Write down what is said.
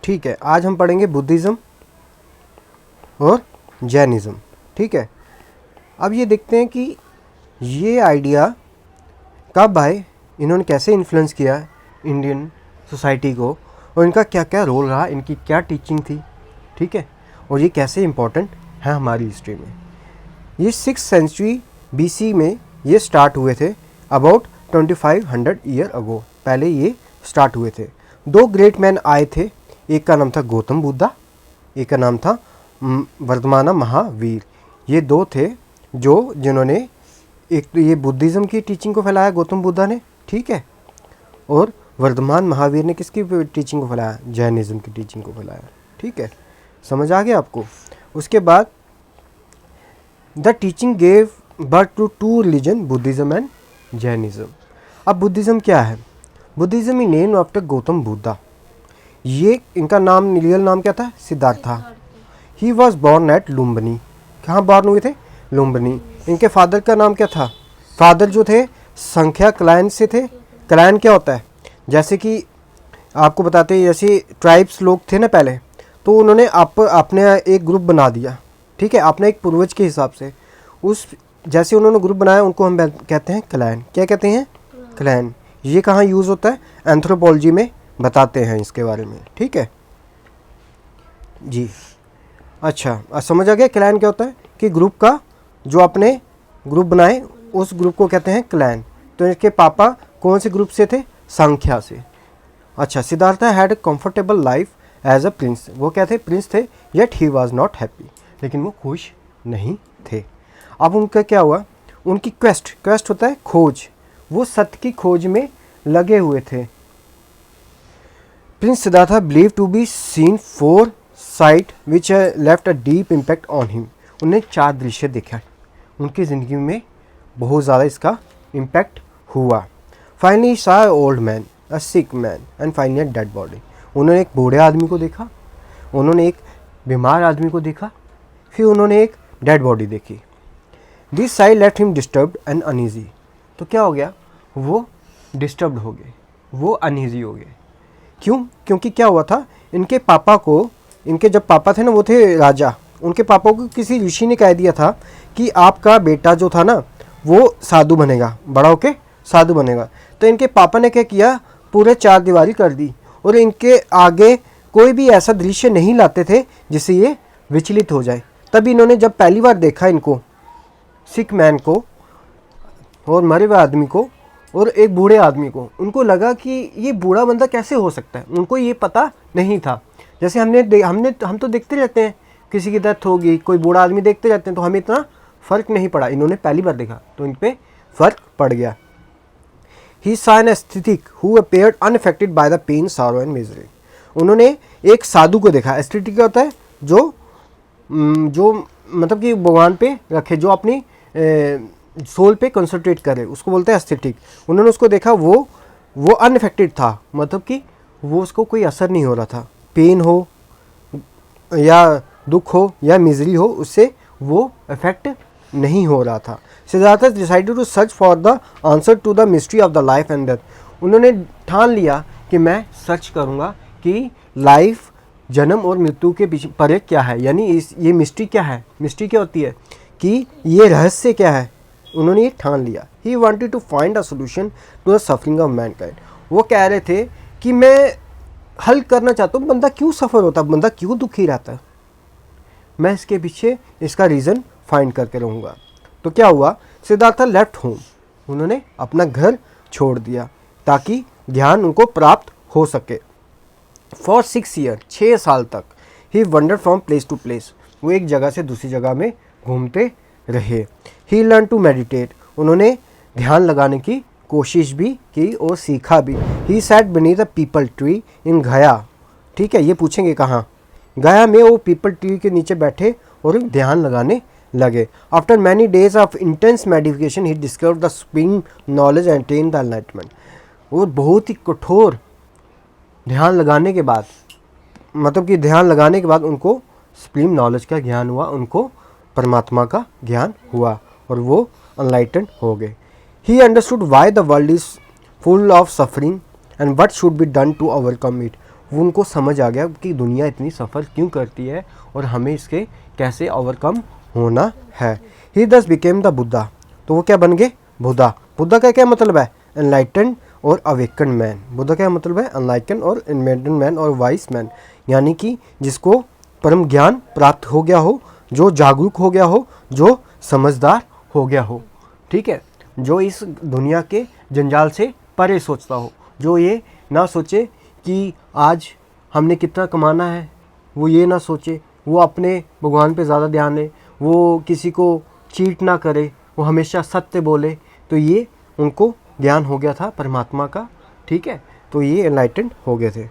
ठीक है, आज हम पढ़ेंगे बुद्धिज़्म और जैनिज़्म। ठीक है, अब ये देखते हैं कि ये आइडिया कब आए, इन्होंने कैसे इन्फ्लुएंस किया इंडियन सोसाइटी को, और इनका क्या क्या रोल रहा, इनकी क्या टीचिंग थी। ठीक है, और ये कैसे इम्पोर्टेंट है हमारी हिस्ट्री में। ये 6th सेंचुरी BC में ये स्टार्ट हुए थे, अबाउट 2500 ईयर अगो पहले ये स्टार्ट हुए थे। 2 ग्रेट मैन आए थे, एक का नाम था गौतम बुद्धा, एक का नाम था वर्धमाना महावीर। ये 2 थे जिन्होंने एक तो ये बुद्धिज़्म की टीचिंग को फैलाया, गौतम बुद्धा ने, ठीक है, और वर्धमान महावीर ने किसकी टीचिंग को फैलाया, जैनिज़्म की टीचिंग को फैलाया। ठीक है, समझ आ गया आपको। उसके बाद the teaching gave birth to 2 religion, Buddhism and Jainism. अब बुद्धिज़्म क्या है? Buddhism is name after Gautam Buddha. ये इनका नाम, रियल नाम क्या था? Siddhartha. He was born at Lumbini. कहाँ बॉर्न हुए थे? लुम्बिनी। इनके फादर का नाम क्या था? फादर जो थे संख्या क्लैन से थे। क्लैन क्या होता है? जैसे कि आपको बताते हैं, जैसे ट्राइब्स लोग थे ना पहले, तो उन्होंने अपने एक ग्रुप बना दिया। ठीक है, अपने एक पूर्वज के हिसाब से उस जैसे उन्होंने ग्रुप बनाया, उनको हम कहते हैं क्लैन। क्या कहते हैं? क्लैन। ये कहाँ यूज़ होता है? एंथ्रोपोलॉजी में बताते हैं इसके बारे में। ठीक है जी। अच्छा, समझ आ गया क्लैन क्या होता है? कि ग्रुप का जो अपने ग्रुप बनाए उस ग्रुप को कहते हैं क्लैन। तो इनके पापा कौन से ग्रुप से थे? संख्या से। अच्छा, Siddhartha had a comfortable life as a prince. वो क्या थे? प्रिंस थे, yet he was not happy. लेकिन वो खुश नहीं थे। अब उनका क्या हुआ? उनकी क्वेस्ट होता है खोज, वो सत्य की खोज में लगे हुए थे। Prince Siddhartha believe to be seen 4 sight which left a deep impact on him. उन्हें 4 दृश्य देखा, उनकी ज़िंदगी में बहुत ज़्यादा इसका इम्पैक्ट हुआ। फाइनली सा old man, a sick man and finally a dead body. उन्होंने एक बूढ़े आदमी को देखा, उन्होंने एक बीमार आदमी को देखा, फिर उन्होंने एक डेड बॉडी देखी। This site left him disturbed and uneasy. तो क्या हो गया? वो डिस्टर्ब्ड हो गए, वो अनईजी हो गए। क्यों? क्योंकि क्या हुआ था, इनके पापा को, इनके जब पापा थे ना, वो थे राजा, उनके पापा को किसी ऋषि ने कह दिया था कि आपका बेटा जो था ना, वो साधु बनेगा, बड़ा होके साधु बनेगा। तो इनके पापा ने क्या किया? पूरे 4 दीवारी कर दी, और इनके आगे कोई भी ऐसा दृश्य नहीं लाते थे जिससे ये विचलित हो जाए। तब इन्होंने जब पहली बार देखा इनको, सिक मैन को और मरे हुए आदमी को और एक बूढ़े आदमी को, उनको लगा कि ये बूढ़ा बंदा कैसे हो सकता है। उनको ये पता नहीं था। जैसे हम तो देखते रहते हैं, किसी की डेथ होगी, कोई बूढ़ा आदमी देखते रहते हैं, तो हमें इतना फ़र्क नहीं पड़ा। इन्होंने पहली बार देखा तो इन पे फ़र्क पड़ गया। ही saw an ascetic who appeared unaffected by the pain, sorrow and misery. उन्होंने एक साधु को देखा। एस्थेटिक क्या होता है? जो मतलब कि भगवान पे रखे, जो अपनी सोल पे कंसंट्रेट करे, उसको बोलते हैं एस्थेटिक। उन्होंने उसको देखा, वो अनअफेक्टेड था, मतलब कि वो उसको कोई असर नहीं हो रहा था। पेन हो या दुख हो या मिजरी हो, उससे वो इफेक्ट नहीं हो रहा था। Siddharth decided to search for the answer to the mystery of the life and death. उन्होंने ठान लिया कि मैं सर्च करूँगा कि लाइफ, जन्म और मृत्यु के पीछे परे क्या है, यानी ये मिस्ट्री क्या है। मिस्ट्री क्या होती है कि ये रहस्य क्या है, उन्होंने ये ठान लिया। He wanted to find a solution to the suffering of mankind. वो कह रहे थे कि मैं हल करना चाहता हूँ, बंदा क्यों सफ़र होता है, बंदा क्यों दुखी रहता है, मैं इसके पीछे इसका रीज़न फाइंड करके रहूँगा। तो क्या हुआ? Siddharth left home. उन्होंने अपना घर छोड़ दिया ताकि ज्ञान उनको प्राप्त हो सके। फॉर 6 ईयर, 6 साल तक he wander from place to place. वो एक जगह से दूसरी जगह में घूमते रहे। He learn to meditate. उन्होंने ध्यान लगाने की कोशिश भी की और सीखा भी। He sat beneath a people tree in गया। ठीक है, ये पूछेंगे कहाँ? गया में वो पीपल ट्री के नीचे बैठे और ध्यान लगाने लगे। After many days of intense meditation he discovered the supreme knowledge and attend the enlightenment. और बहुत ही कठोर ध्यान लगाने के बाद, मतलब कि ध्यान लगाने के बाद उनको सुप्रीम नॉलेज का ज्ञान हुआ, उनको परमात्मा का ज्ञान हुआ और वो अनलाइटेंड हो गए। He understood why the world is full of suffering and what should be done to overcome it. वो उनको समझ आ गया कि दुनिया इतनी सफ़र क्यों करती है और हमें इसके कैसे ओवरकम होना है। ही दस बिकेम द बुद्धा, तो वो क्या बन गए? बुद्धा। बुद्धा का क्या मतलब है? एनलाइटेंड और अवेकन मैन। बुद्धा का मतलब है एनलाइटन और इन्वेंटेड मैन और वाइस मैन, यानी कि जिसको परम ज्ञान प्राप्त हो गया हो, जो जागरूक हो गया हो, जो समझदार हो गया हो, ठीक है, जो इस दुनिया के जंजाल से परे सोचता हो, जो ये ना सोचे कि आज हमने कितना कमाना है, वो ये ना सोचे, वो अपने भगवान पे ज़्यादा ध्यान दे, वो किसी को चीट ना करे, वो हमेशा सत्य बोले। तो ये उनको ज्ञान हो गया था परमात्मा का, ठीक है, तो ये एनलाइटेंड हो गए थे।